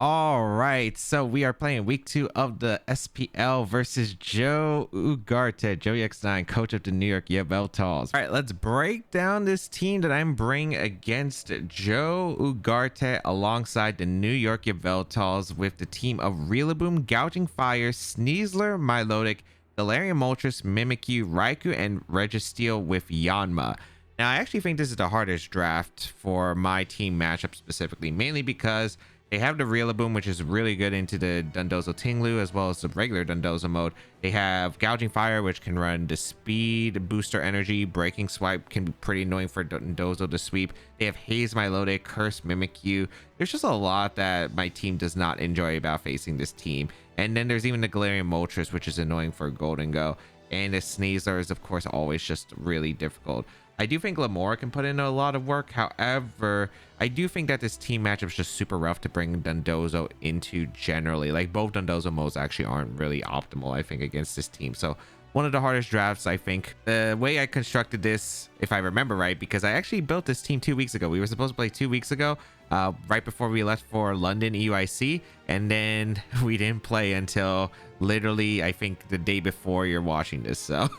All right, so we are playing week 2 of the SPL versus JoeUX9, coach of the New York Yveltals. All right, let's break down this team that I'm bringing against Joe Ugarte alongside the New York Yveltals with the team of Rillaboom, Gouging Fire, Sneasler, Milotic, Galarian Moltres, Mimikyu, Raikou, and Registeel with Yanma. Now, I actually think this is the hardest draft for my team matchup specifically, mainly because they have the Rillaboom, which is really good into the Dondozo Tinglu, as well as the regular Dondozo mode. They have Gouging Fire, which can run the speed, booster energy, breaking swipe can be pretty annoying for Dondozo to sweep. They have Haze Milotic, Curse Mimikyu. There's just a lot that my team does not enjoy about facing this team. And then there's even the Galarian Moltres, which is annoying for Golden Go. And the Sneasler is, of course, always just really difficult. I do think Lamora can put in a lot of work. However, I do think that this team matchup is just super rough to bring Dondozo into generally. Like, both Dondozo modes actually aren't really optimal, I think, against this team. So one of the hardest drafts, I think. The way I constructed this, if I remember right, because I actually built this team 2 weeks ago. We were supposed to play 2 weeks ago, right before we left for London EUIC. And then we didn't play until literally, I think, the day before you're watching this. So...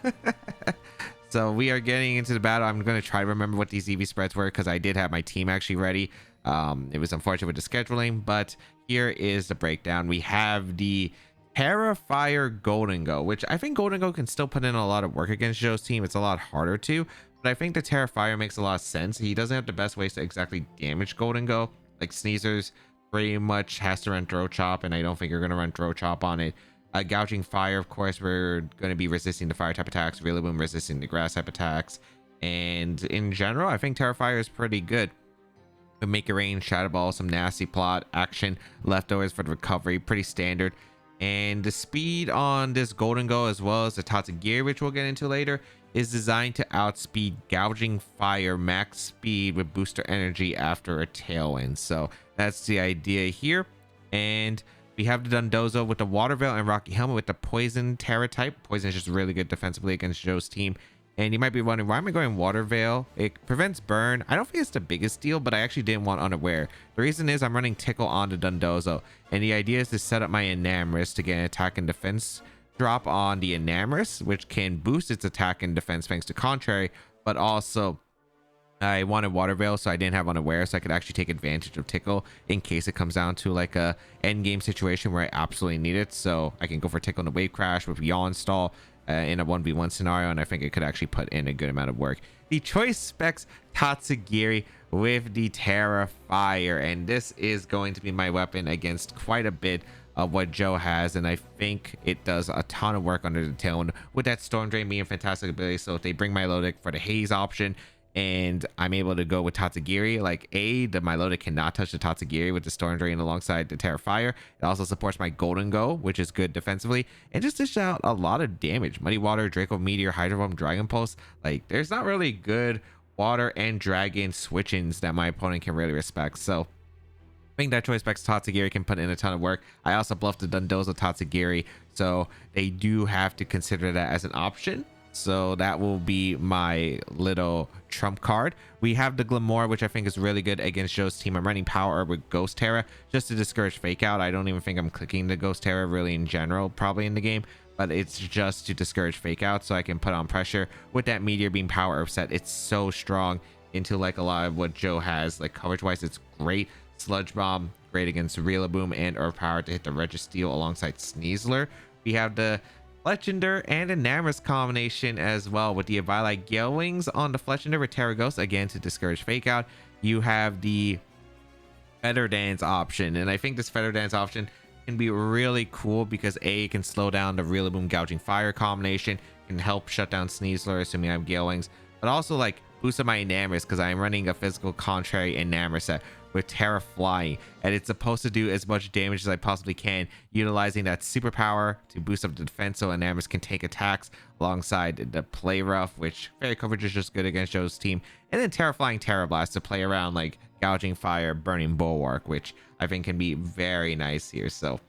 So we are getting into the battle. I'm going to try to remember what these EV spreads were because I did have my team actually ready. It was unfortunate with the scheduling, but here is the breakdown. We have the Terrifier Golden Go, which I think Golden Go can still put in a lot of work against Joe's team. It's a lot harder to, but I think the Terrifier makes a lot of sense. He doesn't have the best ways to exactly damage Golden Go. Like Sneasers pretty much has to run Throw Chop, and I don't think you're going to run Throw Chop on it. Gouging Fire, of course, we're going to be resisting the fire type attacks. Rillaboom resisting the grass type attacks. And in general, I think Terrifier is pretty good. We make a rain, Shadow Ball, some nasty plot, action, leftovers for the recovery, pretty standard. And the speed on this Golden Go, as well as the Tatsugiri, which we'll get into later, is designed to outspeed Gouging Fire max speed with booster energy after a tailwind. So that's the idea here. And we have the Dondozo with the Water Veil and Rocky Helmet with the Poison Terra type. Poison is just really good defensively against Joe's team. And you might be wondering, why am I going Water Veil? It prevents burn. I don't think it's the biggest deal, but I actually didn't want Unaware. The reason is I'm running Tickle on the Dondozo. And the idea is to set up my Enamorus to get an attack and defense drop on the Enamorus, which can boost its attack and defense thanks to Contrary, but also... I wanted Water Veil, so I didn't have Unaware, so I could actually take advantage of Tickle in case it comes down to like a end game situation where I absolutely need it. So I can go for Tickle in a Wave Crash with Yawn Stall in a 1v1 scenario, and I think it could actually put in a good amount of work. The choice specs Tatsugiri with the Terrifier, and this is going to be my weapon against quite a bit of what Joe has, and I think it does a ton of work under the tailwind with that Storm Drain being a fantastic ability. So if they bring Milotic for the Haze option, and I'm able to go with Tatsugiri, like the Milotic cannot touch the Tatsugiri with the Storm Drain alongside the Terrifier. It also supports my Golden Go, which is good defensively, and just dish out a lot of damage. Muddy Water, Draco Meteor, Hydro Bomb, Dragon Pulse. Like, there's not really good water and dragon switch-ins that my opponent can really respect. So I think that choice specs Tatsugiri can put in a ton of work. I also bluffed the Dondozo Tatsugiri, so they do have to consider that as an option. So that will be my little trump card. We have the Glamora, which I think is really good against Joe's team. I'm running Power Herb with Ghost Terra just to discourage Fake Out. I don't even think I'm clicking the Ghost Terra really in general, probably in the game, but it's just to discourage Fake Out so I can put on pressure. With that Meteor being Power Herb set, it's so strong into like a lot of what Joe has. Like coverage wise, it's great. Sludge Bomb, great against Rillaboom and Earth Power to hit the Registeel alongside Sneasler. We have the Fletchinder and Enamorus combination as well with the Eviolite Gale Wings on the Fletchinder with Terra Ghost, again to discourage Fake Out. You have the Feather Dance option, and I think this Feather Dance option can be really cool because it can slow down the Rillaboom Gouging Fire combination, can help shut down Sneasler assuming I have Gale Wings, but also like boost up my Enamorus because I'm running a physical contrary Enamorus set with Terra Flying, and it's supposed to do as much damage as I possibly can, utilizing that superpower to boost up the defense so Enamorus can take attacks alongside the Play Rough, which fairy coverage is just good against Joe's team, and then Terra Flying Terra Blast to play around like Gouging Fire, Burning Bulwark, which I think can be very nice here. So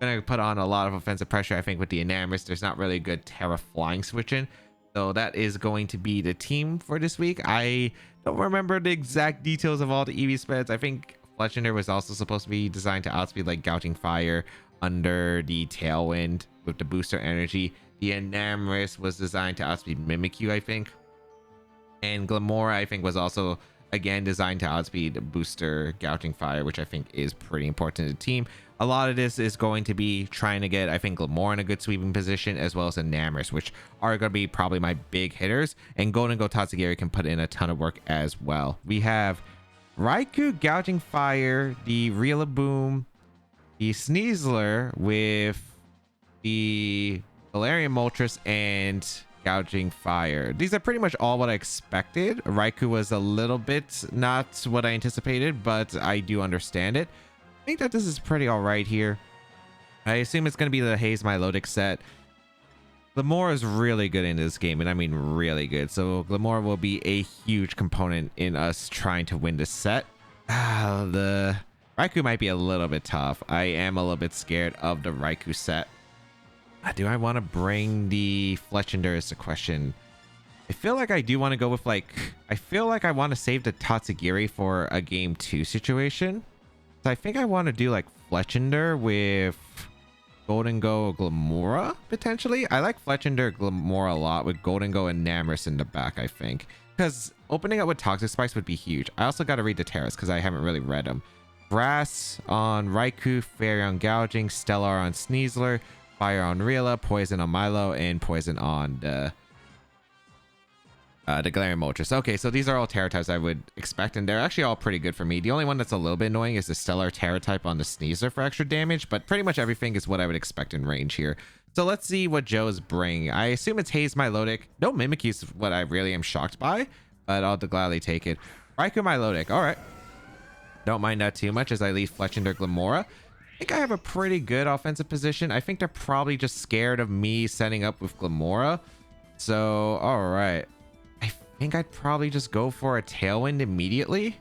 I'm gonna put on a lot of offensive pressure. I think with the Enamorus, there's not really a good Terra Flying switch in. So that is going to be the team for this week. I don't remember the exact details of all the EV spreads. I think Fletchender was also supposed to be designed to outspeed like Gouting Fire under the Tailwind with the booster energy. The Enamorous was designed to outspeed Mimikyu, I think. And Glamora, I think, was also again designed to outspeed booster Gouting Fire, which I think is pretty important to the team. A lot of this is going to be trying to get, I think, Glamora in a good sweeping position, as well as Enamorous, which are going to be probably my big hitters. And Golden Go Tatsugiri can put in a ton of work as well. We have Raikou, Gouting Fire, the Rillaboom, the Sneasler with the Galarian Moltres, and Gouting Fire. These are pretty much all what I expected. Raikou was a little bit not what I anticipated, but I do understand it. I think that this is pretty all right here. I assume it's going to be the Haze Milotic set. Glamora is really good in this game, and I mean really good. So Glamora will be a huge component in us trying to win this set. The Raikou might be a little bit tough. I am a little bit scared of the Raikou set. Do I want to bring the Fletchender is the question. I feel like I do want to go with I feel like I want to save the Tatsugiri for a game 2 situation. So I think I want to do Fletchender with Golden Go Glamora potentially. I like Fletchender Glamora a lot with Golden Go and Enamorous in the back, I think. Because opening up with Toxic Spikes would be huge. I also got to read the Terras because I haven't really read them. Grass on Raikou, Fairy on Gouging, Stellar on Sneasler, Fire on Rilla, Poison on Milo, and Poison on the Galarian Moltres. Okay, so these are all Terra types I would expect, and they're actually all pretty good for me. The only one that's a little bit annoying is the Stellar Terra type on the Sneasler for extra damage, but pretty much everything is what I would expect in range here. So let's see what Joe's bring. I assume it's Haze Milotic. No Mimikyu is what I really am shocked by, but I'll gladly take it. Raikou Milotic. All right. Don't mind that too much as I leave Fletchender Glamora. I think I have a pretty good offensive position. I think they're probably just scared of me setting up with Glamora. So, all right. I think I'd probably just go for a Tailwind immediately.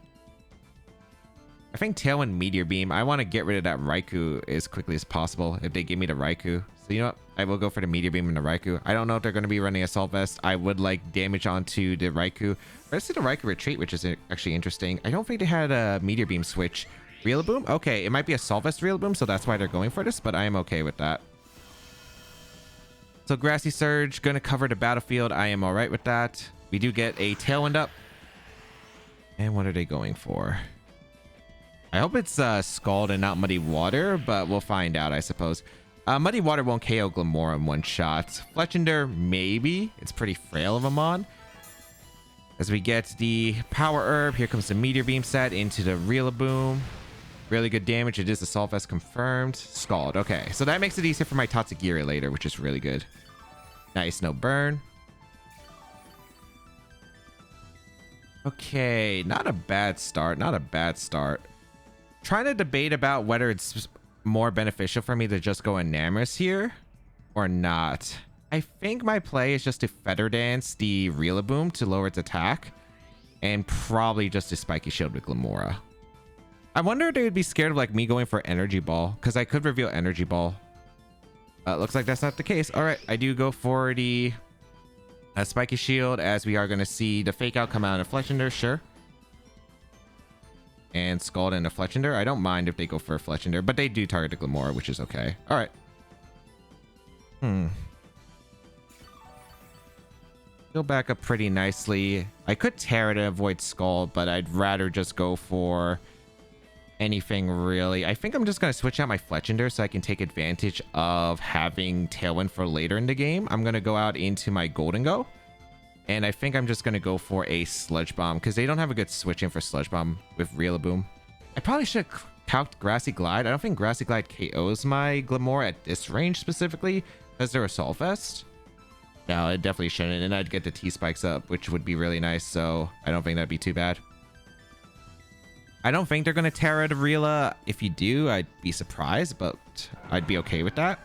I think Tailwind Meteor Beam. I want to get rid of that Raikou as quickly as possible if they give me the Raikou. So, you know what? I will go for the Meteor Beam and the Raikou. I don't know if they're going to be running Assault Vest. I would like damage onto the Raikou. Let's see the Raikou Retreat, which is actually interesting. I don't think they had a Meteor Beam switch. Rillaboom? Okay, it might be a Assault Vest Rillaboom, so that's why they're going for this, but I am okay with that. So Grassy Surge, going to cover the battlefield. I am all right with that. We do get a Tailwind up. And what are they going for? I hope it's Scald and not Muddy Water, but we'll find out, I suppose. Muddy Water won't KO Glamora in one shot. Fletchender, maybe. It's pretty frail of a mon. As we get the Power Herb, here comes the Meteor Beam set into the Rillaboom. Really good damage. It is Assault Vest confirmed. Scald. Okay, so that makes it easier for my Tatsugiri later, which is really good. Nice, no burn. Okay, not a bad start. Not a bad start. Trying to debate about whether it's more beneficial for me to just go Enamorous here or not. I think my play is just to Feather Dance the Rillaboom to lower its attack and probably just to Spiky Shield with Glamora. I wonder if they would be scared of me going for Energy Ball because I could reveal Energy Ball. Looks like that's not the case. All right, I do go for the Spiky Shield as we are going to see the Fake Out come out of Fletchender, sure. And Scald into Fletchender. I don't mind if they go for a Fletchender, but they do target the Glamora, which is okay. All right. Go back up pretty nicely. I could Terra to avoid Scald, but I'd rather just go for anything really. I think I'm just going to switch out my Fletchender so I can take advantage of having Tailwind for later in the game. I'm going to go out into my Golden Go. And I think I'm just going to go for a Sludge Bomb because they don't have a good switch-in for Sludge Bomb with Rillaboom. I probably should have calced Grassy Glide. I don't think Grassy Glide KOs my Glamora at this range specifically because they're Assault Vest. No, it definitely shouldn't. And I'd get the T-Spikes up, which would be really nice. So I don't think that'd be too bad. I don't think they're going to Terra to Rilla. If you do, I'd be surprised, but I'd be okay with that.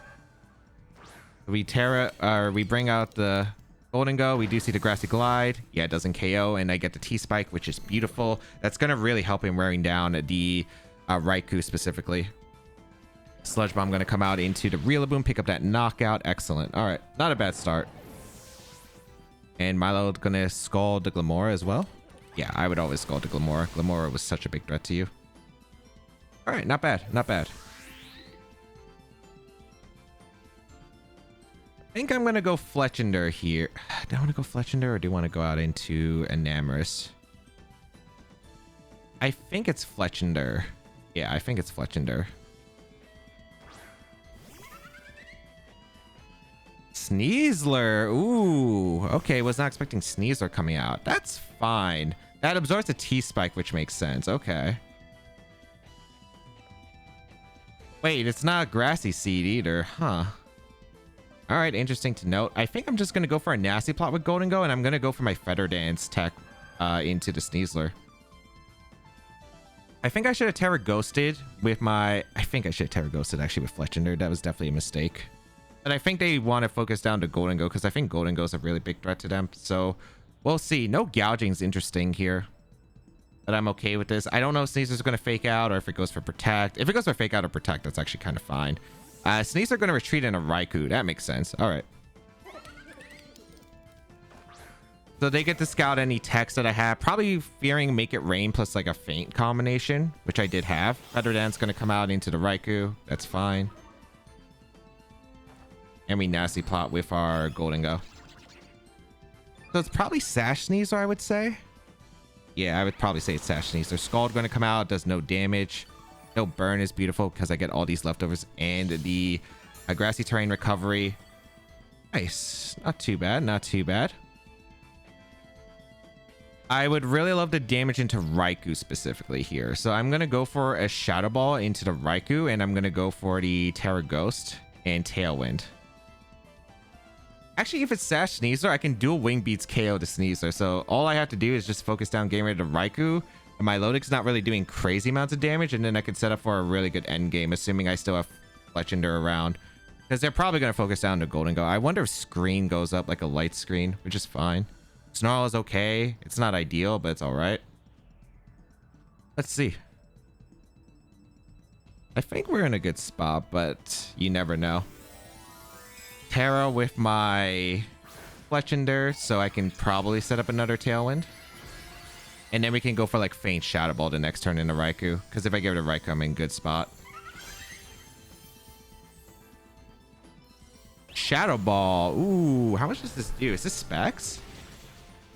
We Terra, or we bring out the Golden Go. We do see the Grassy Glide. Yeah, it doesn't KO, and I get the T-Spike, which is beautiful. That's going to really help him wearing down the Raikou specifically. Sludge Bomb going to come out into the Rillaboom, pick up that knockout. Excellent. All right, not a bad start. And Milo going to Scald the Glamora as well. Yeah, I would always Scald the Glamora. Glamora was such a big threat to you. All right, not bad, not bad. I think I'm gonna go Fletchender here. Do I want to go Fletchender or do you want to go out into Enamorous? I think it's Fletchender. Yeah, I think it's Fletchender. Sneasler. Ooh, okay. Was not expecting Sneasler coming out. That's fine. That absorbs a T-Spike, which makes sense. Okay. Wait, it's not a Grassy Seed either, huh? All right, interesting to note. I think I'm just going to go for a Nasty Plot with Golden Go, and I'm going to go for my Feather Dance tech into the Sneasler. I think I should have Terra Ghosted with my... I think I should have Terra Ghosted actually with Fletchender. That was definitely a mistake. But I think they want to focus down to Golden Go because I think Golden Go is a really big threat to them. So we'll see. No gouging is interesting here. But I'm okay with this. I don't know if Sneaser's going to fake out or if it goes for Protect. If it goes for Fake Out or Protect, that's actually kind of fine. Sneasler going to retreat in a Raikou. That makes sense. All right. So they get to scout any text that I have. Probably fearing Make It Rain plus like a Faint combination, which I did have. Feather Dance going to come out into the Raikou. That's fine. And we Nasty Plot with our Golden Go. So it's probably Sash Sneasler, I would say. Yeah, I would probably say it's Sash Sneasler. Scald going to come out. Does no damage. No burn is beautiful because I get all these leftovers and the Grassy Terrain recovery. Nice. Not too bad. Not too bad. I would really love the damage into Raikou specifically here. So I'm going to go for a Shadow Ball into the Raikou, and I'm going to go for the Terra Ghost and Tailwind. Actually, if it's Sash Sneasler, I can dual Wing Beats KO the Sneasler. So all I have to do is just focus down getting rid of Raikou. And my Lodic's not really doing crazy amounts of damage, and then I can set up for a really good end game, assuming I still have Fletchender around. Because they're probably going to focus down to Golden Go. I wonder if Screen goes up like a light screen, which is fine. Snarl is okay. It's not ideal, but it's all right. Let's see. I think we're in a good spot, but you never know. Terra with my Fletchender, so I can probably set up another Tailwind. And then we can go for like Faint Shadow Ball the next turn into Raikou. Because if I give it a Raikou, I'm in good spot. Shadow Ball. Ooh, how much does this do? Is this Specs?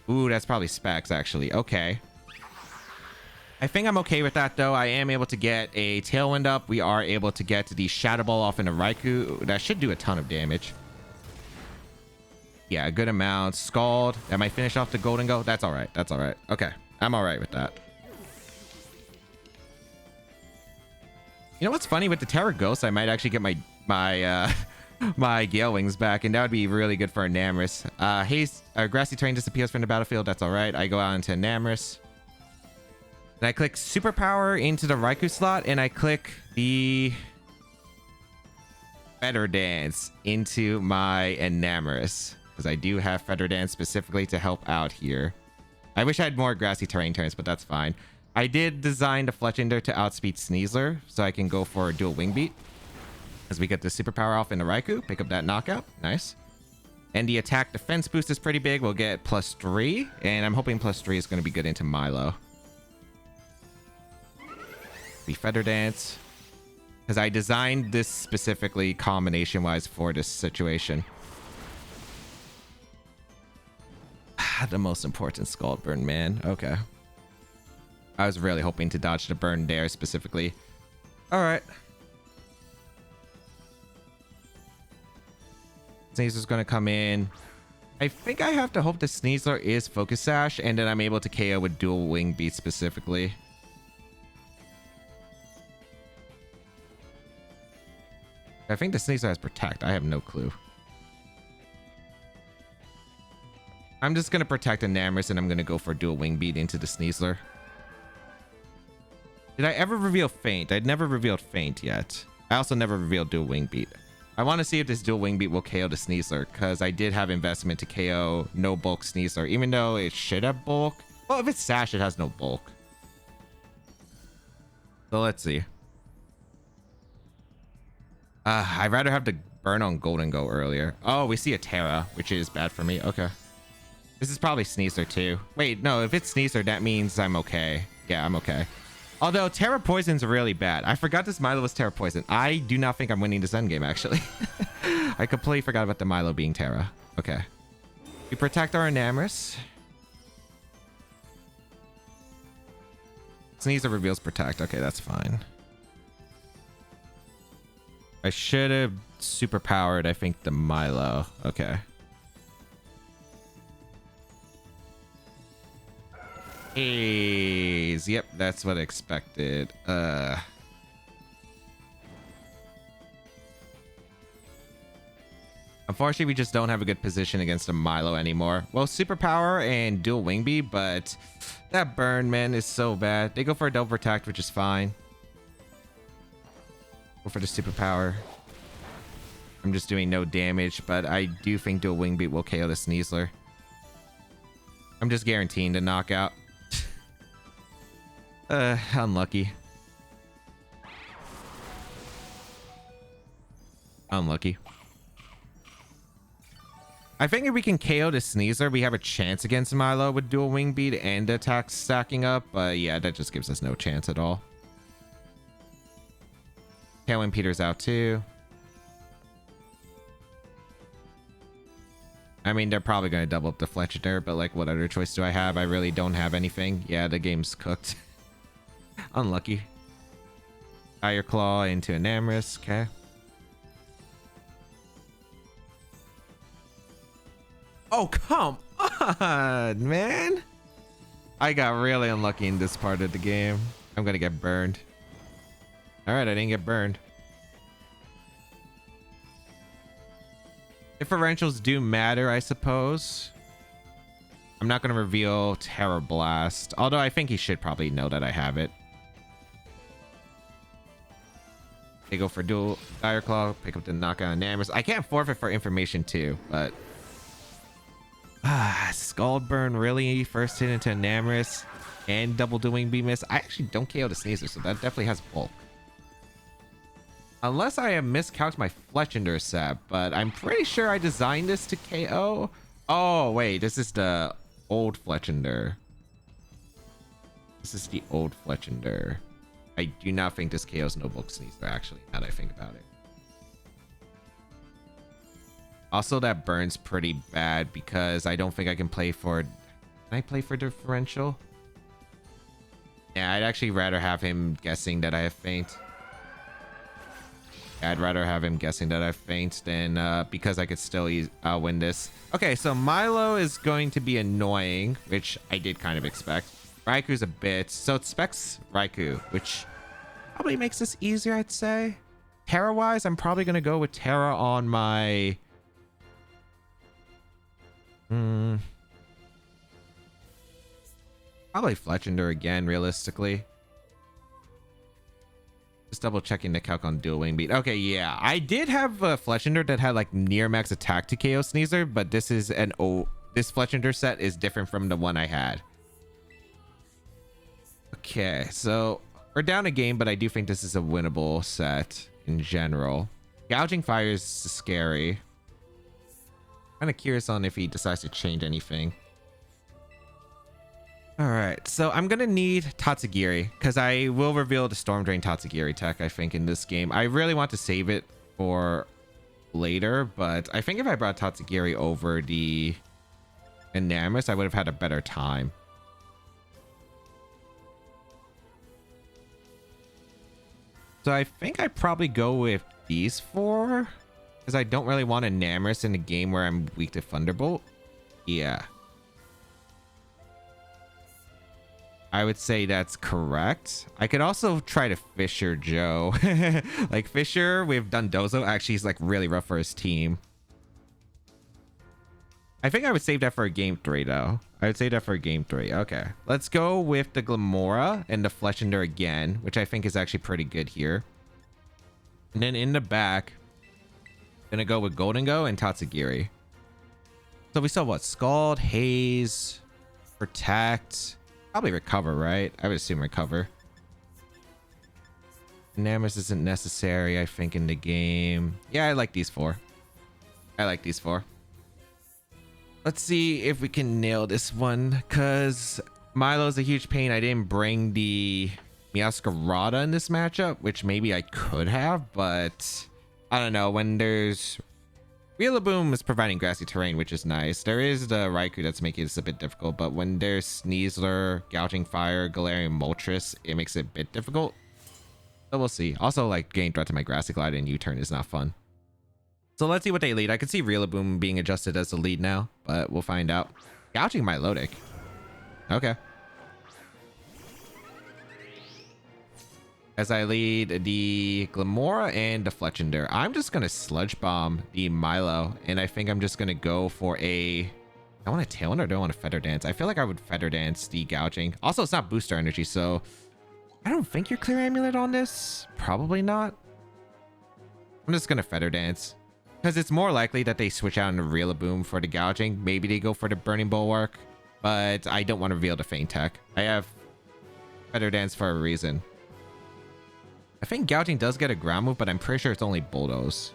Ooh, that's probably Specs, actually. Okay. I think I'm okay with that, though. I am able to get a Tailwind up. We are able to get the Shadow Ball off into Raikou. That should do a ton of damage. Yeah, a good amount. Scald. That might finish off the Golden Go. That's all right. That's all right. Okay. I'm all right with that. You know what's funny? With the Terra Ghost, I might actually get my my Gale Wings back, and that would be really good for Enamorous. Haste, Grassy Terrain disappears from the battlefield. That's all right. I go out into Enamorous. And I click Superpower into the Raikou slot, and I click the Feather Dance into my Enamorous, because I do have Feather Dance specifically to help out here. I wish I had more Grassy Terrain turns, but that's fine. I did design the Fletchender to outspeed Sneasler, so I can go for a dual Wing Beat. As we get the Superpower off into Raikou, pick up that knockout. Nice. And the attack defense boost is pretty big. We'll get +3, and I'm hoping +3 is going to be good into Milo. The Feather Dance, because I designed this specifically combination-wise for this situation. The most important Scald Burn, man. Okay. I was really hoping to dodge the burn there specifically. All right. Sneasler's going to come in. I think I have to hope the Sneasler is Focus Sash, and then I'm able to KO with dual Wing Beat specifically. I think the Sneasler has Protect. I have no clue. I'm just going to Protect Enamorous, and I'm going to go for a dual Wing Beat into the Sneasler. Did I ever reveal Faint? I'd never revealed Faint yet. I also never revealed dual Wing Beat. I want to see if this dual Wing Beat will KO the Sneasler, because I did have investment to KO no bulk Sneasler, even though it should have bulk. Well, if it's Sash, it has no bulk. So let's see. I'd rather have the burn on Golden Go earlier. Oh, we see a Terra, which is bad for me. Okay. This is probably Sneasler too. Wait, no, if it's Sneasler, that means I'm okay. Yeah, I'm okay. Although Terra Poison's really bad. I forgot this Milo was Terra Poison. I do not think I'm winning this endgame, actually. I completely forgot about the Milo being Terra. Okay. We protect our Enamorus. Sneasel reveals protect. Okay, that's fine. I should have super powered, I think, the Milo. Okay. Haze. Yep, that's what I expected. Unfortunately, we just don't have a good position against a Milo anymore. Well, superpower and dual wing beat, but that burn, man, is so bad. They go for a double protect, which is fine. Go for the superpower. I'm just doing no damage, but I do think dual wing beat will KO the Sneasler. I'm just guaranteeing the knockout. Unlucky. Unlucky. I think if we can KO the Sneasler, we have a chance against Milo with dual wing beat and attacks stacking up. But yeah, that just gives us no chance at all. Tailwind Peter's out too. I mean, they're probably going to double up the Fletcher there, but like, what other choice do I have? I really don't have anything. Yeah, the game's cooked. Unlucky. Fire Claw into Enamorus. Okay. Oh, come on, man. I got really unlucky in this part of the game. I'm going to get burned. All right, I didn't get burned. Differentials do matter, I suppose. I'm not going to reveal Terror Blast, although I think he should probably know that I have it. They go for dual Dire Claw, pick up the knockout Enamorus. I can't forfeit for information too, but Scald Burn really first hit into Enamorus and double doing B miss. I actually don't KO the Sneasler, so that definitely has bulk. Unless I have miscalculated my Fletchender set, but I'm pretty sure I designed this to KO. Oh, wait, this is the old Fletchender. This is the old Fletchender. I do not think this KO's no bulk Sneasler, actually, now that I think about it. Also, that burns pretty bad because I don't think I can play for... Can I play for differential? Yeah, I'd actually rather have him guessing that I have faint. I'd rather have him guessing that I faint than because I could still win this. Okay, so Milo is going to be annoying, which I did kind of expect. Raiku's a bit, so it specs Raikou, which probably makes this easier, I'd say. Terra-wise, I'm probably going to go with Terra on my... Probably Fletchender again, realistically. Just double checking the calc on dual wing beat. Okay, yeah, I did have a Fletchender that had like near max attack to KO Sneasler, but this is this Fletchender set is different from the one I had. Okay, so we're down a game, but I do think this is a winnable set in general. Gouging Fire is scary. Kind of curious on if he decides to change anything. All right, so I'm gonna need Tatsugiri because I will reveal the Storm Drain Tatsugiri tech, I think, in this game. I really want to save it for later, but I think if I brought Tatsugiri over the Enamorus, I would have had a better time. So I think I probably go with these four because I don't really want Enamorus in a game where I'm weak to Thunderbolt. Yeah. I would say that's correct. I could also try to Fisher Joe. Like Fisher with Dondozo actually is like really rough for his team. I think I would save that for a game 3 though. I would save that for game 3. Okay. Let's go with the Glamora and the Fletchender again, which I think is actually pretty good here. And then in the back, gonna go with Golden Go and Tatsugiri. So we saw what? Scald, Haze, Protect. Probably Recover, right? I would assume Recover. Enamorus isn't necessary, I think, in the game. Yeah, I like these four. I like these four. Let's see if we can nail this one, because Milo's a huge pain. I didn't bring the Miascarada in this matchup, which maybe I could have, but I don't know. When there's Rillaboom is providing grassy terrain, which is nice. There is the Raikou that's making this a bit difficult, but when there's Sneasler, Gouging Fire, Galarian Moltres, it makes it a bit difficult. So we'll see. Also, like, getting threat to my Grassy Glide and U-turn is not fun. So let's see what they lead. I can see Rillaboom being adjusted as the lead now, but we'll find out. Gouging Milotic. Okay. As I lead the Glimmora and the Fletchinder. I'm just going to Sludge Bomb the Milo, and I think I'm just going to go for a... I want a Tailwind or do I want a Feather Dance? I feel like I would Feather Dance the Gouging. Also, it's not Booster Energy, so I don't think you're Clear Amulet on this. Probably not. I'm just going to Feather Dance, because it's more likely that they switch out into Rillaboom for the Gouging. Maybe they go for the Burning Bulwark, but I don't want to reveal the Feint Tech. I have Feather Dance for a reason. I think Gouging does get a ground move, but I'm pretty sure it's only Bulldoze.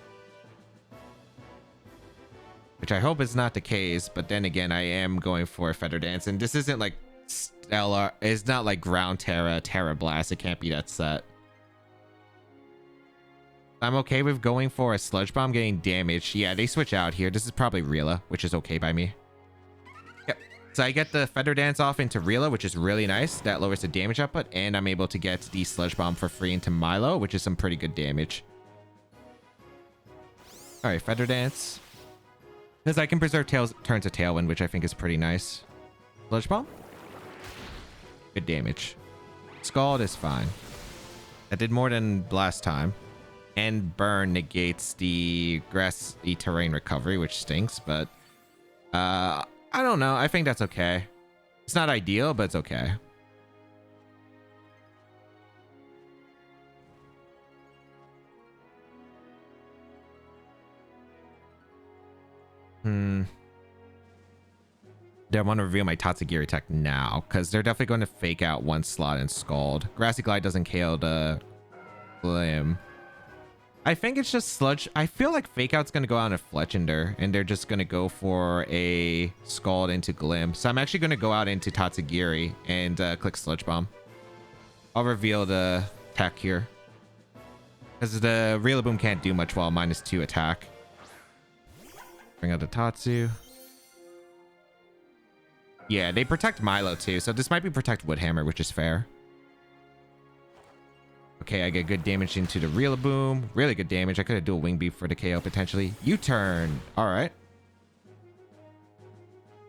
Which I hope is not the case, but then again, I am going for a Feather Dance, and this isn't like Stellar. It's not like Ground Terra, Terra Blast. It can't be that set. I'm okay with going for a Sludge Bomb getting damaged. Yeah, they switch out here. This is probably Rila, which is okay by me. Yep. So I get the Feather Dance off into Rila, which is really nice. That lowers the damage output, and I'm able to get the Sludge Bomb for free into Milo, which is some pretty good damage. All right, Feather Dance. Because I can preserve turns to Tailwind, which I think is pretty nice. Sludge Bomb. Good damage. Scald is fine. That did more than last time. And Burn negates the terrain recovery, which stinks, but I don't know. I think that's okay. It's not ideal, but it's okay. Do I want to reveal my Tatsugiri tech now? Because they're definitely going to fake out one slot and Scald. Grassy Glide doesn't KO the Glim. I think it's just Sludge. I feel like Fake Out's going to go on a Fletchinder, and they're just going to go for a Scald into Glim. So I'm actually going to go out into Tatsugiri and click Sludge Bomb. I'll reveal the tech here, because the Rillaboom can't do much while -2 attack. Bring out the Tatsu. Yeah, they protect Milo too, so this might be protect Woodhammer, which is fair. Okay, I get good damage into the Rillaboom. Really good damage. I could have dual Wing Beat for the KO potentially. U-turn. All right.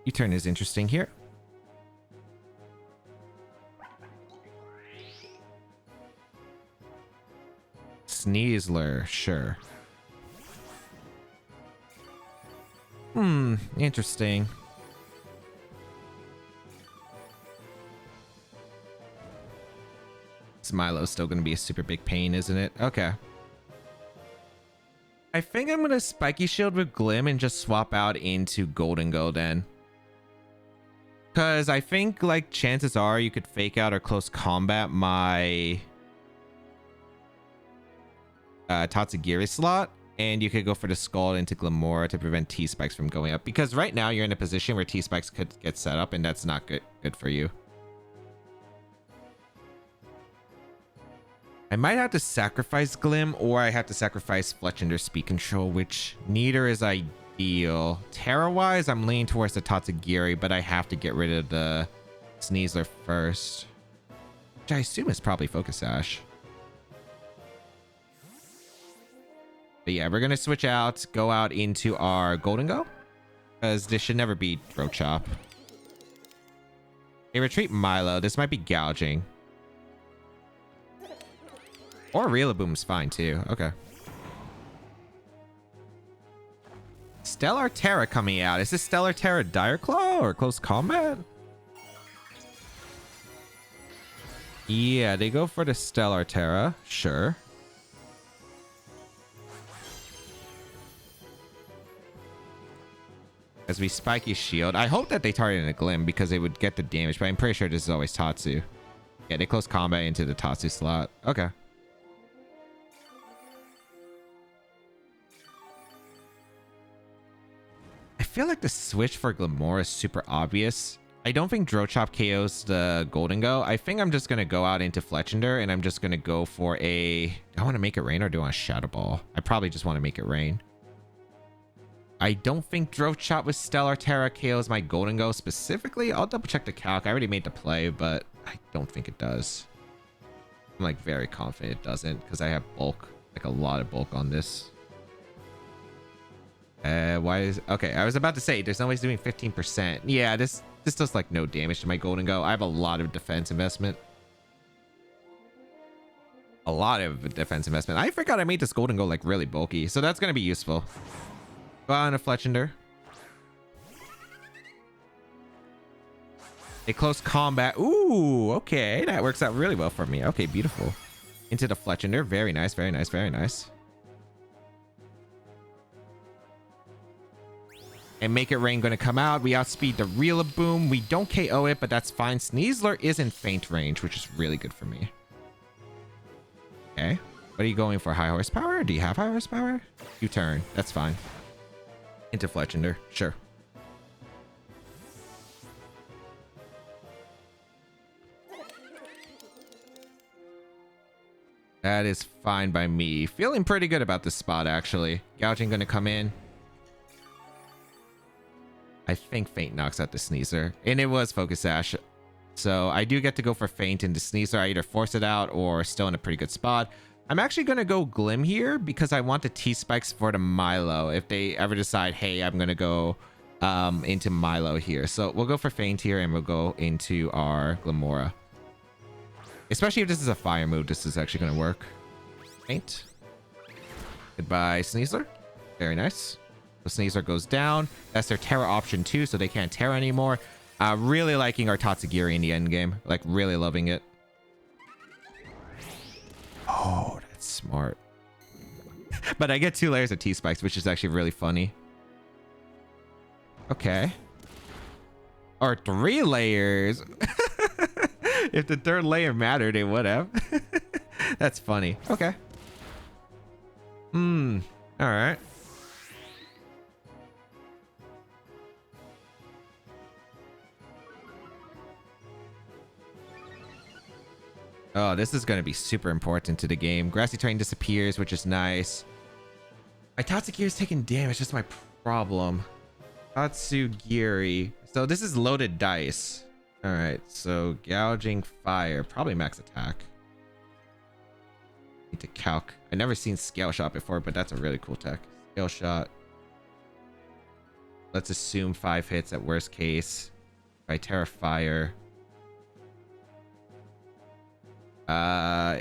U-turn is interesting here. Sneasler, sure. Interesting. Milo's still going to be a super big pain, isn't it? Okay. I think I'm going to Spiky Shield with Glim and just swap out into Golden Go then. Because I think, like, chances are you could fake out or close combat my Tatsugiri slot, and you could go for the Scald into Glimmora to prevent T-Spikes from going up. Because right now you're in a position where T-Spikes could get set up, and that's not good for you. I might have to sacrifice Glim, or I have to sacrifice Fletchinder Speed Control, which neither is ideal. Terra-wise, I'm leaning towards the Tatsugiri, but I have to get rid of the Sneasler first, which I assume is probably Focus Sash. But yeah, we're going to switch out, go out into our Golden Go, because this should never be Throat Chop. They retreat Milo. This might be Gouging. Or Rillaboom's fine too. Okay. Stellar Terra coming out. Is this Stellar Terra Dire Claw or Close Combat? Yeah, they go for the Stellar Terra. Sure. As we Spiky Shield. I hope that they target a Glim because they would get the damage, but I'm pretty sure this is always Tatsu. Yeah, they close combat into the Tatsu slot. Okay. I feel like the switch for Glimmora is super obvious. I don't think Draw Chop KOs the Golden Go. I think I'm just going to go out into Fletchender and I'm just going to go for a... Do I want to make it rain or do I want to Shadow Ball? I probably just want to make it rain. I don't think Draw Chop with Stellar Terra KOs my Golden Go specifically. I'll double check the calc. I already made the play, but I don't think it does. I'm like very confident it doesn't because I have bulk, like a lot of bulk on this. Why is... Okay, I was about to say there's no way he's doing 15%. Yeah, this does like no damage to my Golden Go. I have a lot of defense investment. A lot of defense investment. I forgot I made this Golden Go like really bulky, so that's gonna be useful. Go on a Fletchender. A close combat. Ooh, okay, that works out really well for me. Okay, beautiful. Into the Fletchender. Very nice, very nice, very nice. And Make It Rain going to come out. We outspeed the Rillaboom. We don't KO it, but that's fine. Sneasler is in faint range, which is really good for me. Okay. What are you going for? High horsepower? Do you have high horsepower? U-turn. That's fine. Into Fletchender. Sure. That is fine by me. Feeling pretty good about this spot, actually. Gouging going to come in. I think Feint knocks out the Sneasler. And it was Focus Sash. So I do get to go for Feint into Sneasler. I either force it out or still in a pretty good spot. I'm actually going to go Glim here because I want the T-Spikes for the Milo. If they ever decide, hey, I'm going to go into Milo here. So we'll go for Feint here and we'll go into our Glimora. Especially if this is a fire move, this is actually going to work. Feint. Goodbye, Sneasler. Very nice. The Sneasler goes down. That's their Terra option too, so they can't Terra anymore. Really liking our Tatsugiri in the end game. Like, really loving it. Oh, that's smart. But I get 2 layers of T-Spikes, which is actually really funny. Okay. Or 3 layers. If the 3rd layer mattered, it would have. That's funny. Okay. All right. Oh, this is going to be super important to the game. Grassy Terrain disappears, which is nice. My Tatsugiri is taking damage. That's my problem. Tatsugiri. So this is loaded dice. All right. So Gouging Fire. Probably max attack. Need to calc. I've never seen Scale Shot before, but that's a really cool tech. Scale Shot. Let's assume 5 hits at worst case. By Terra Fire.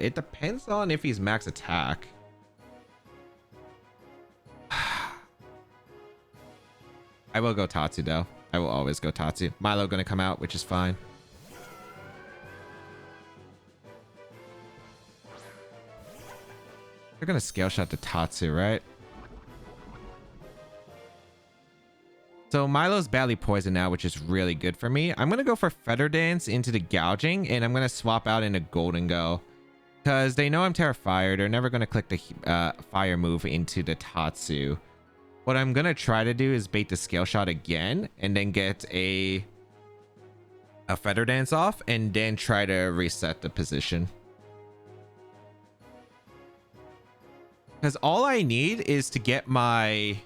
It depends on if he's max attack. I will go Tatsu though. I will always go Tatsu. Milo gonna come out, which is fine. They're gonna Scale Shot the Tatsu, right? So Milo's badly poisoned now, which is really good for me. I'm going to go for Feather Dance into the Gouging, and I'm going to swap out into Golden Go. Because they know I'm Terrifier. They're never going to click the fire move into the Tatsu. What I'm going to try to do is bait the Scale Shot again, and then get a Feather Dance off, and then try to reset the position. Because all I need is to get my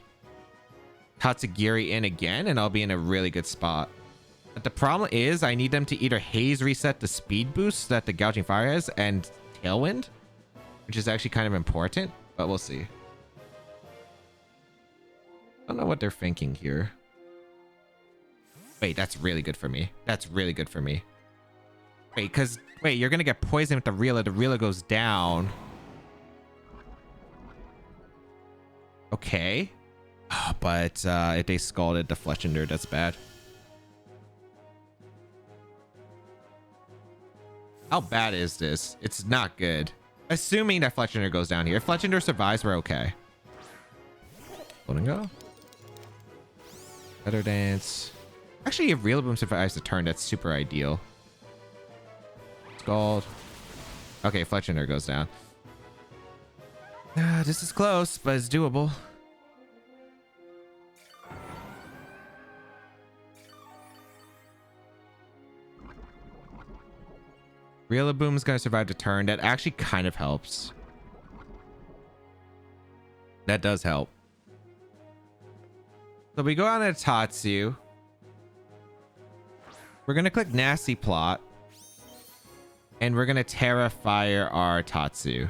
Tatsugiri in again, and I'll be in a really good spot. But the problem is I need them to either Haze reset the speed boost that the Gouging Fire has and Tailwind, which is actually kind of important, but we'll see. I don't know what they're thinking here. Wait, that's really good for me. That's really good for me. Wait, you're gonna get poisoned with the Reela. The Reela goes down. Okay. But if they scalded the Fletchender, that's bad. How bad is this? It's not good. Assuming that Fletchender goes down here. If Fletchender survives, we're okay. Golden Go. Feather Dance. Actually, if Rillaboom survives the turn, that's super ideal. Scald. Okay, Fletchender goes down. This is close, but it's doable. Rillaboom's gonna survive the turn. That actually kind of helps. That does help. So we go on to Tatsu. We're gonna click Nasty Plot. And we're gonna Terra Fire our Tatsu.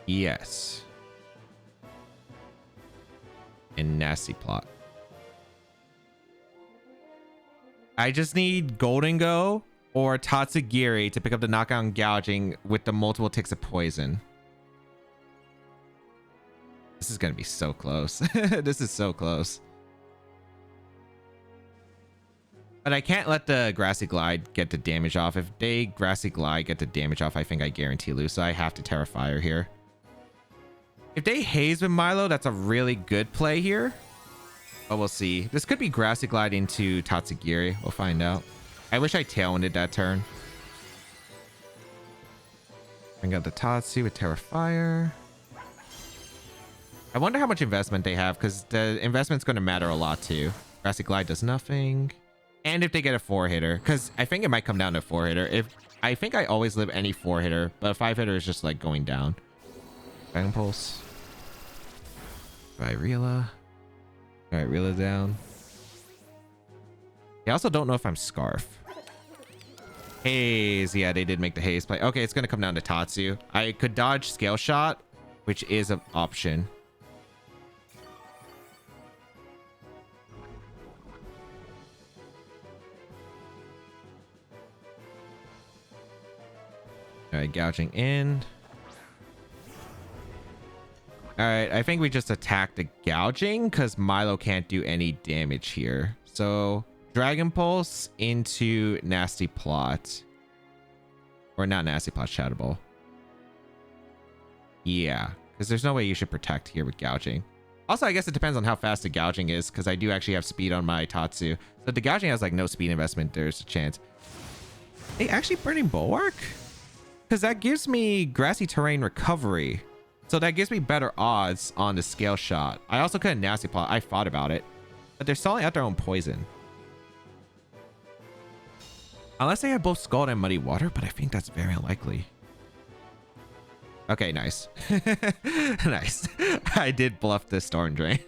Yes. And Nasty Plot. I just need Golden Go or Tatsugiri to pick up the knockout and gouging with the multiple ticks of poison. This is gonna be so close. This is so close. But I can't let the Grassy Glide get the damage off. If they Grassy Glide get the damage off, I think I guarantee lose. So I have to Terra Fire here. If they Haze with Milo, that's a really good play here. But we'll see. This could be Grassy Glide into Tatsugiri. We'll find out. I wish I Tailwinded that turn. Bring out the Tatsu with Terra Fire. I wonder how much investment they have, because the investment's going to matter a lot too. Grassy Glide does nothing. And if they get a 4-hitter, because I think it might come down to a 4-hitter. I think I always live any 4-hitter, but a 5-hitter is just like going down. Dragon Pulse. Right, Rila. All right, Rila down. I also don't know if I'm Scarf. Haze. Yeah, they did make the Haze play. Okay, it's going to come down to Tatsu. I could dodge Scale Shot, which is an option. All right, gouging in. All right, I think we just attack the gouging because Milo can't do any damage here. So Dragon Pulse into Nasty Plot. Or not Nasty Plot, Shadow Ball. Yeah, because there's no way you should protect here with gouging. Also, I guess it depends on how fast the gouging is, because I do actually have speed on my Tatsu. So if the gouging has like no speed investment, there's a chance. Hey, actually Burning Bulwark? Because that gives me Grassy Terrain Recovery. So that gives me better odds on the Scale Shot. I also could have Nasty Plot. I thought about it. But they're selling out their own poison. Unless they have both Scald and Muddy Water, but I think that's very unlikely. Okay, nice. Nice. I did bluff the Storm Drain.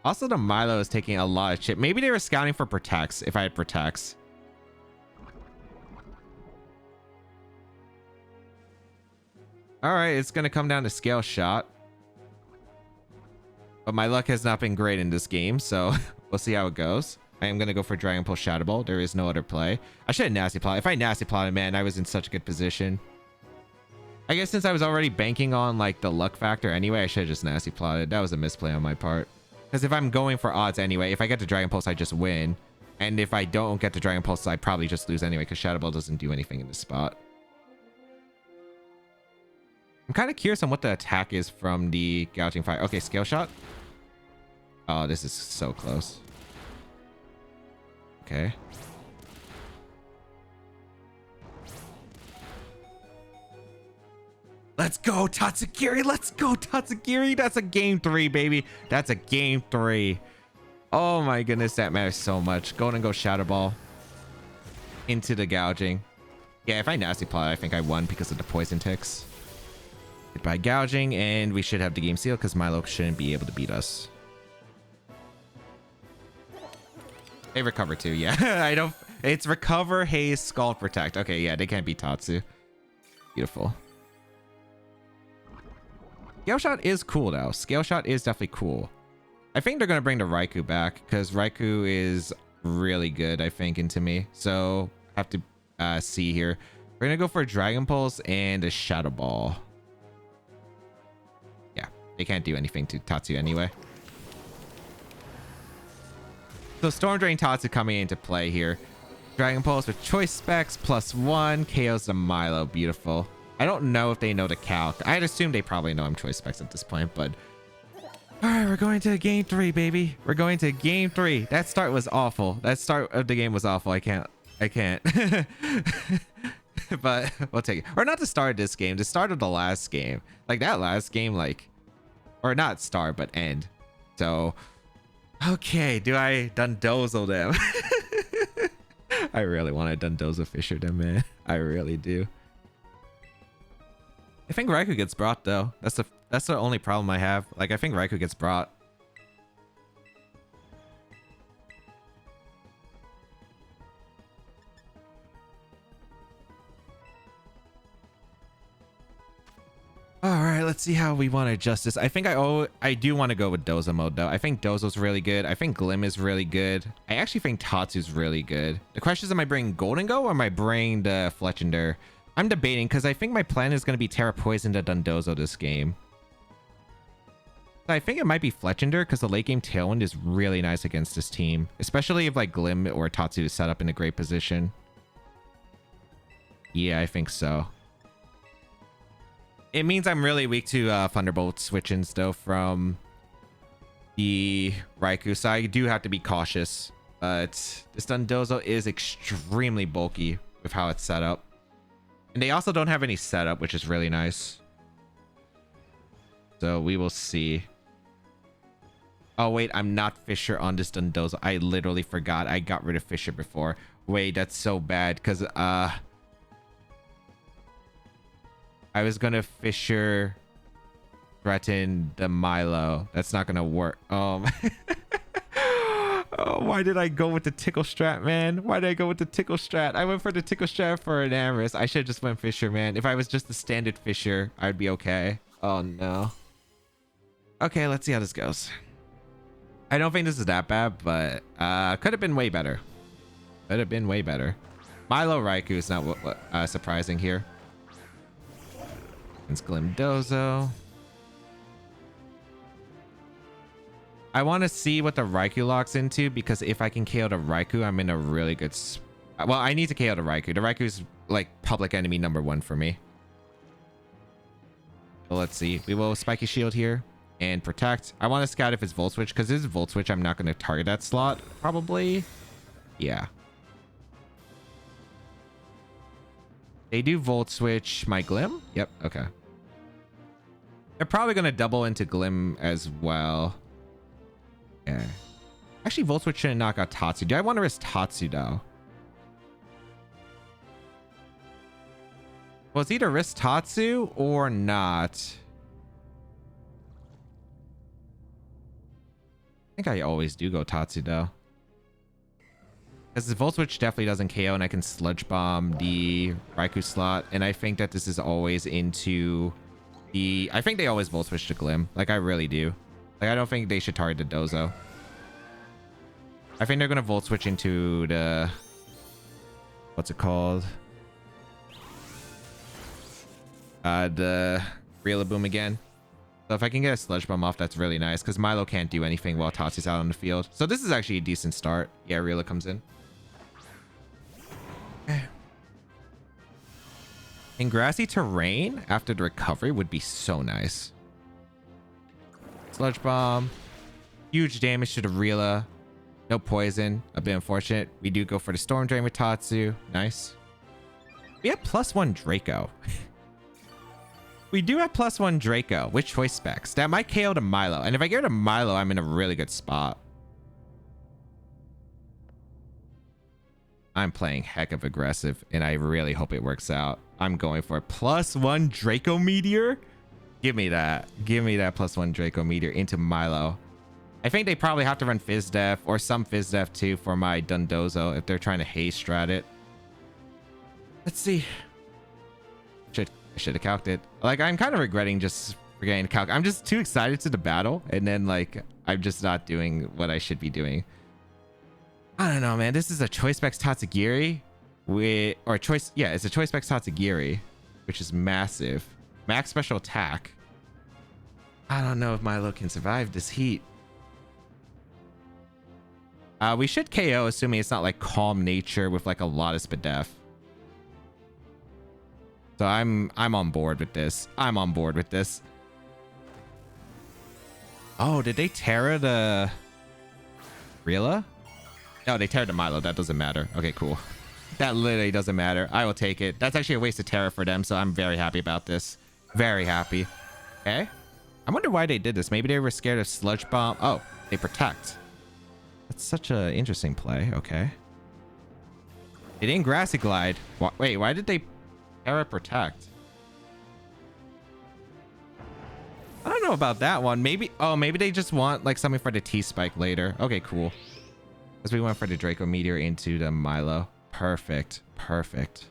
Also, the Milo is taking a lot of chip. Maybe they were scouting for Protects if I had Protects. All right, it's going to come down to Scale Shot. But my luck has not been great in this game, so we'll see how it goes. I am going to go for Dragon Pulse Shadow Ball. There is no other play. I should have Nasty Plot. If I Nasty Plotted, man, I was in such a good position. I guess since I was already banking on like the luck factor anyway, I should have just Nasty Plotted. That was a misplay on my part. Because if I'm going for odds anyway, if I get the Dragon Pulse, I just win. And if I don't get the Dragon Pulse, I probably just lose anyway, because Shadow Ball doesn't do anything in this spot. I'm kind of curious on what the attack is from the Gouging Fire. Okay, Scale Shot. Oh, this is so close. Okay. Let's go, Tatsugiri. Let's go, Tatsugiri. That's a game 3, baby. That's a game 3. Oh my goodness, that matters so much. Go and go Shadow Ball into the gouging. Yeah, if I Nasty Plot, I think I won because of the poison ticks. Hit by gouging, and we should have the game sealed because Milo shouldn't be able to beat us. They recover too, yeah. I don't. It's recover, haze, scald, protect. Okay, yeah, they can't beat Tatsu. Beautiful. Scale Shot is cool though. Scale Shot is definitely cool. I think they're gonna bring the Raikou back because Raikou is really good, I think, into me. So have to see here. We're gonna go for a Dragon Pulse and a Shadow Ball. Yeah, they can't do anything to Tatsu anyway. So Storm Drain Tatsu coming into play here. Dragon Pulse with Choice Specs +1 KOs the Milo. Beautiful. I don't know if they know the calc. I'd assume they probably know I'm Choice Specs at this point, but all right, we're going to game 3, baby. We're going to game 3. That start was awful. That start of the game was awful. I can't. but we'll take it. Or not the start of this game, the start of the last game. Like that last game, like, or not start, but end. So, okay, do I Dondozo them? I really want to Dondozo Fisher them, man. I really do. I think Raikou gets brought though. That's the only problem I have. Like I think Raikou gets brought. All right, let's see how we want to adjust this. I think I do want to go with Dozo mode though. I think Dozo's really good. I think Glim is really good. I actually think Tatsu's really good. The question is, am I bringing Golden Go or am I bringing the Fletchender? I'm debating because I think my plan is going to be Terra Poison to Dondozo this game. I think it might be Fletchender because the late game Tailwind is really nice against this team, especially if like Glim or Tatsu is set up in a great position. Yeah, I think so. It means I'm really weak to Thunderbolt switch-ins though from the Raikou, so I do have to be cautious. But this Dondozo is extremely bulky with how it's set up. And they also don't have any setup, which is really nice. So we will see. Oh wait, I'm not Fisher on this Dondozo. I literally forgot I got rid of Fisher before. Wait, that's so bad because I was gonna Fisher threaten the Milo. That's not gonna work. Oh, why did I go with the Tickle Strat, man? Why did I go with the Tickle Strat? I went for the Tickle Strat for an Amorous. I should have just went Fisher, man. If I was just the standard Fisher, I'd be okay. Oh no. Okay, let's see how this goes. I don't think this is that bad, but could have been way better. Could have been way better. Milo Raikou is not what surprising here. It's Glimdozo. I want to see what the Raikou locks into because if I can KO the Raikou, I'm in a really good well, I need to KO the Raikou. The Raikou's like public enemy #1 for me. So let's see. We will Spiky Shield here and protect. I want to scout if it's Volt Switch because this is Volt Switch. I'm not going to target that slot probably. Yeah. They do Volt Switch my Glim? Yep, okay. They're probably going to double into Glim as well. Yeah. Actually, Volt Switch shouldn't knock out Tatsu. Do I want to risk Tatsu, though? Well, it's either risk Tatsu or not. I think I always do go Tatsu, though. Because the Volt Switch definitely doesn't KO, and I can Sludge Bomb the Raikou slot. And I think that this is always into the... I think they always Volt Switch to Glim. Like, I really do. Like, I don't think they should target the Dozo. I think they're going to Volt Switch into the... What's it called? The Rillaboom again. So if I can get a Sludge Bomb off, that's really nice. Because Milo can't do anything while Tatsu's out on the field. So this is actually a decent start. Yeah, Rilla comes in. In grassy terrain, after the recovery would be so nice. Sludge Bomb. Huge damage to the Rilla. No poison. A bit unfortunate. We do go for the Storm Drain with Tatsu. Nice. We have +1 Draco. We do have +1 Draco with choice specs. That might KO to Milo. And if I get rid of Milo, I'm in a really good spot. I'm playing heck of aggressive, and I really hope it works out. I'm going for a +1 Draco Meteor. Give me that. Give me that +1 Draco Meteor into Milo. I think they probably have to run Fizz Def or some Fizz Def too for my Dondozo if they're trying to haste strat it. Let's see. I should have calced it. Like, I'm kind of regretting just forgetting to calc. I'm just too excited to the battle, and then like I'm just not doing what I should be doing. I don't know, man. This is a Choice Specs Tatsugiri with, or choice, yeah, it's a Choice Specs Tatsugiri, which is massive. Max special attack. I don't know if Milo can survive this heat. We should KO, assuming it's not like Calm Nature with like a lot of Spadef. So I'm on board with this. I'm on board with this. Oh, did they Terra the Rilla? No, they Terra the Milo. That doesn't matter. Okay, cool. That literally doesn't matter. I will take it. That's actually a waste of Terra for them, so I'm very happy about this. Very happy. Okay. I wonder why they did this. Maybe they were scared of Sludge Bomb. Oh, they protect. That's such an interesting play. Okay. They didn't Grassy Glide. Wait, why did they Terra protect? I don't know about that one. Maybe, oh, maybe they just want like something for the T-Spike later. Okay, cool. Because we went for the Draco Meteor into the Milo. Perfect. Perfect.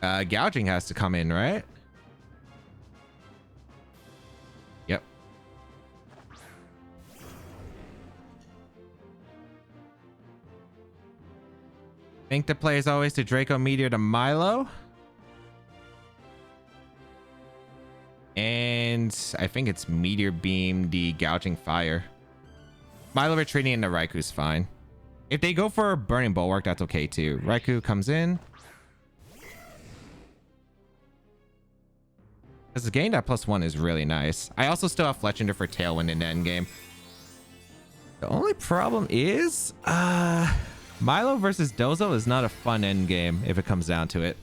Gouging has to come in, right? Yep. Think the play is always to Draco Meteor to Milo. And I think it's Meteor Beam the Gouging Fire. Milo retreating into Raiku's fine. If they go for a Burning Bulwark, that's okay too. Raikou comes in. Because getting that +1 is really nice. I also still have Fletchinder for Tailwind in the endgame. The only problem is... Milo versus Dozo is not a fun endgame if it comes down to it.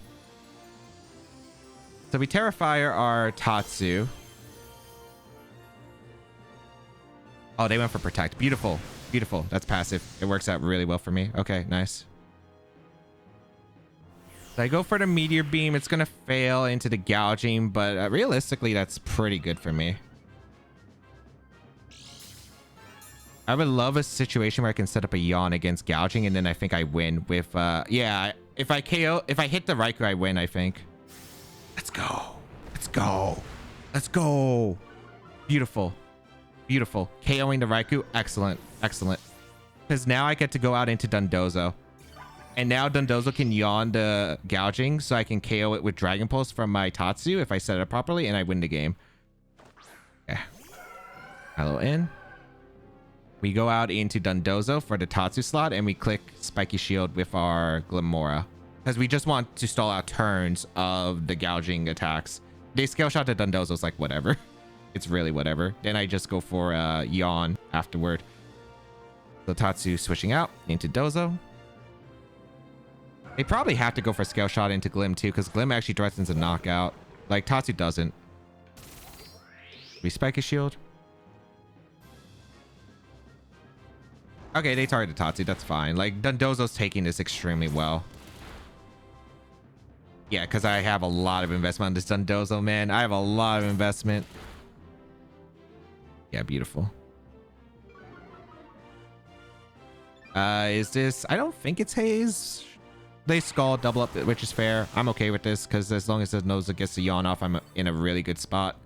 So we Terrafire our Tatsu. Oh, they went for Protect. Beautiful. Beautiful. That's passive. It works out really well for me. Okay, nice. So I go for the Meteor Beam. It's going to fail into the Gouging, but realistically, that's pretty good for me. I would love a situation where I can set up a Yawn against Gouging, and then I think I win with, yeah, if I hit the Raikou, I win, I think. Let's go. Let's go. Let's go. Beautiful. Beautiful. KOing the Raikou. Excellent. Excellent. Because now I get to go out into Dondozo. And now Dondozo can Yawn the Gouging, so I can KO it with Dragon Pulse from my Tatsu if I set it up properly, and I win the game. Okay. Hello in. We go out into Dondozo for the Tatsu slot, and we click Spiky Shield with our Glimmora. Because we just want to stall out turns of the Gouging attacks. They Scale Shot to Dondozo, it's like whatever. It's really whatever. Then I just go for Yawn afterward. So Tatsu switching out into Dozo. They probably have to go for Scale Shot into Glim too, because Glim actually threatens a knockout. Like Tatsu doesn't. We Spiky Shield. Okay, they target Tatsu. That's fine. Like, Dondozo's taking this extremely well. Yeah, because I have a lot of investment on this Dondozo, man. I have a lot of investment. Yeah, beautiful. Is this... I don't think it's Haze. They Skull, double up, which is fair. I'm okay with this, because as long as the Dondozo gets the Yawn off, I'm in a really good spot.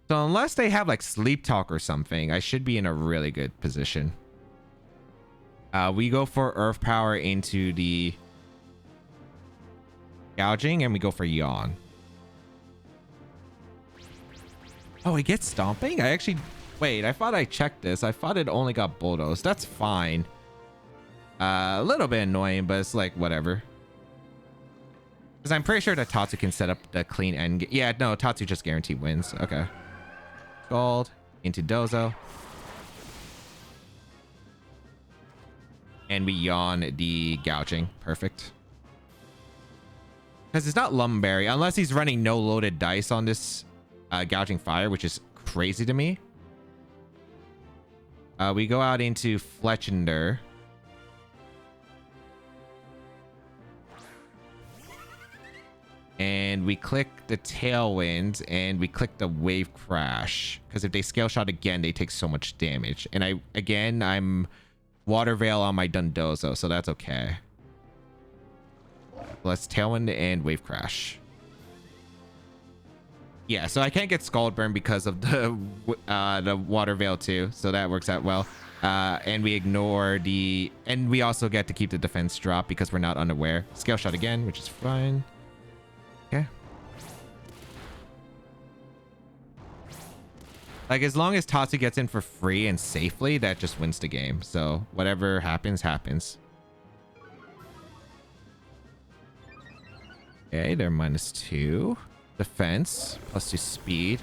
So unless they have like Sleep Talk or something, I should be in a really good position. We go for Earth Power into the Gouging, and we go for Yawn. Oh, it gets Stomping? I actually... Wait, I thought I checked this. I thought it only got Bulldoze. That's fine. A little bit annoying, but it's like, whatever. Because I'm pretty sure that Tatsu can set up the clean end. Yeah, no, Tatsu just guaranteed wins. Okay. Gold into Dozo. And we Yawn the Gouging. Perfect. Because it's not Lumberry. Unless he's running no loaded dice on this Gouging Fire, which is crazy to me. We go out into Fletchinder. And we click the Tailwind, and we click the Wave Crash. Because if they Scale Shot again, they take so much damage. And I'm Water Veil on my Dondozo, so that's okay. Let's Tailwind and Wave Crash. Yeah, so I can't get Scald Burn because of the Water Veil too, so that works out well. And we ignore the... And we also get to keep the defense drop because we're not unaware. Scale Shot again, which is fine. Okay. Like, as long as Tatsu gets in for free and safely, that just wins the game. So, whatever happens, happens. Okay, they're -2. Defense, +2 speed.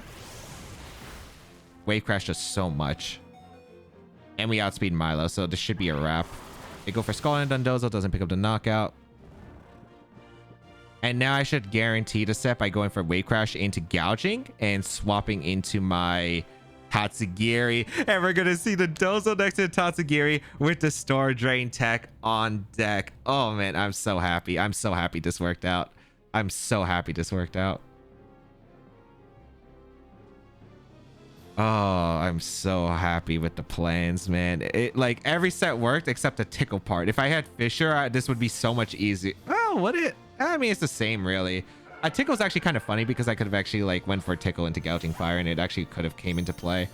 wave crash does so much. And we outspeed Milo, so this should be a wrap. They go for Skull and Dondozo, doesn't pick up the knockout. And now I should guarantee the set by going for wave crash into gouging and swapping into my Tatsugiri. And we're going to see the Dozo next to the Tatsugiri with the Storm Drain tech on deck. Oh man, I'm so happy. I'm so happy this worked out. I'm so happy this worked out. Oh, I'm so happy with the plans, man. It like every set worked except the tickle part. If I had Fisher, this would be so much easier. Oh, what it? I mean, it's the same, really. Tickle's actually kind of funny because I could have actually like went for a tickle into gouging fire, and it actually could have came into play.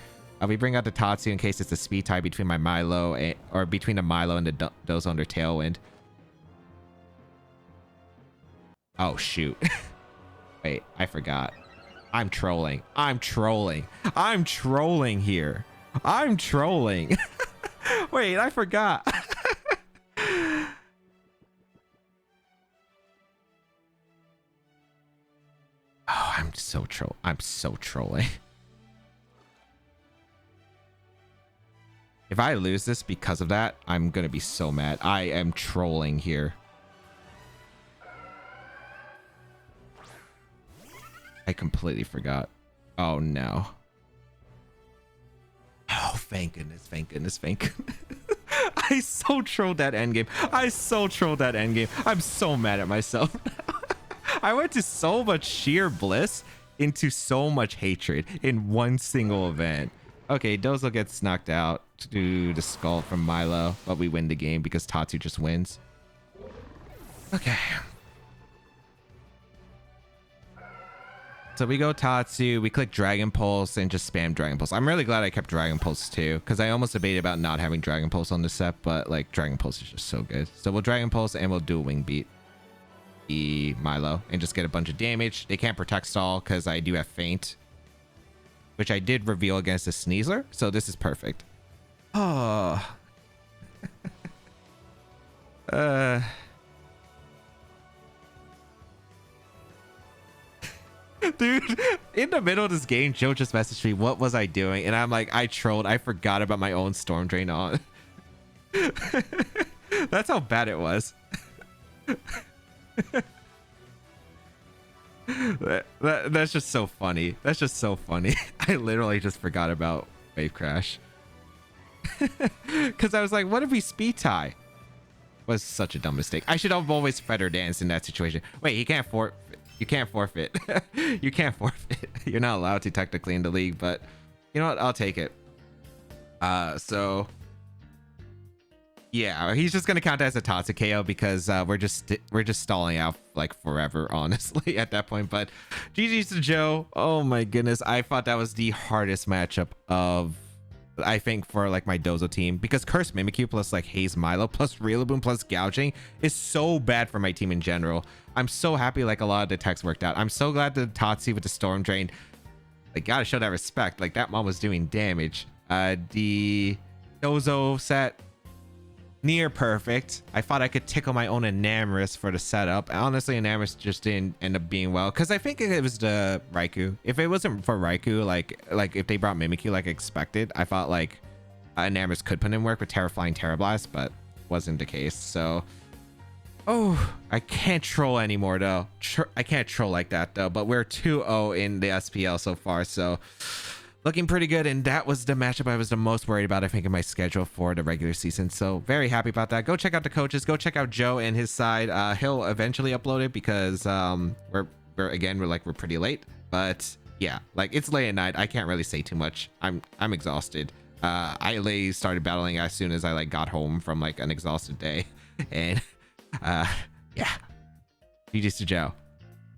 We bring out the Tatsu in case it's a speed tie between my Milo or between the Milo and the Dozo under Tailwind. Oh shoot! Wait, I forgot. I'm trolling. I'm trolling. I'm trolling here. I'm trolling. Wait, I forgot. Oh, I'm so trolling. If I lose this because of that, I'm gonna be so mad. I am trolling here. I completely forgot. Oh no. Oh, thank goodness, thank goodness, thank goodness. I so trolled that endgame. I so trolled that endgame. I'm so mad at myself. I went to so much sheer bliss into so much hatred in one single event. Okay, Dozo gets knocked out to the skull from Milo, but we win the game because Tatsu just wins. Okay. So we go Tatsu, we click Dragon Pulse and just spam Dragon Pulse. I'm really glad I kept Dragon Pulse too, because I almost debated about not having Dragon Pulse on the set, but like Dragon Pulse is just so good. So we'll Dragon Pulse and we'll do a Wing Beat. Milo and just get a bunch of damage. They can't protect stall because I do have Feint, which I did reveal against the Sneasler, so this is perfect. Oh. Dude, in the middle of this game, Joe just messaged me, what was I doing? And I'm like, I trolled. I forgot about my own Storm Drain on. That's how bad it was. That's just so funny. That's just so funny. I literally just forgot about wave crash. Because I was like, what if we speed tie? Was such a dumb mistake. I should have always feather dance in that situation. Wait, he can't forfeit. You can't forfeit. You can't forfeit. You're not allowed to technically in the league, but you know what? I'll take it. So yeah, he's just gonna count as a Tatsu KO because we're just stalling out like forever, honestly, at that point. But GG's to Joe. Oh my goodness, I thought that was the hardest matchup of, I think, for like my Dozo team, because Curse Mimikyu plus like Haze Milo plus Rillaboom plus gouging is so bad for my team in general. I'm so happy like a lot of the techs worked out. I'm so glad the Tatsu with the Storm Drain, like, gotta show that respect. Like that mom was doing damage. The Dozo set, near perfect. I thought I could tickle my own Enamorus for the setup. Honestly, Enamorus just didn't end up being well because I think it was the Raikou. If it wasn't for Raikou, like if they brought Mimikyu like expected, I thought like Enamorus could put in work with Terraflying Terrablast, but wasn't the case. So, oh, I can't troll anymore though. I can't troll like that though. But we're 2-0 in the SPL so far, so looking pretty good. And that was the matchup I was the most worried about, I think, in my schedule for the regular season. So very happy about that. Go check out the coaches. Go check out Joe and his side. He'll eventually upload it because we're pretty late. But yeah, like it's late at night. I can't really say too much. I'm exhausted. I literally started battling as soon as I like got home from like an exhausted day. And yeah, GG's to Joe.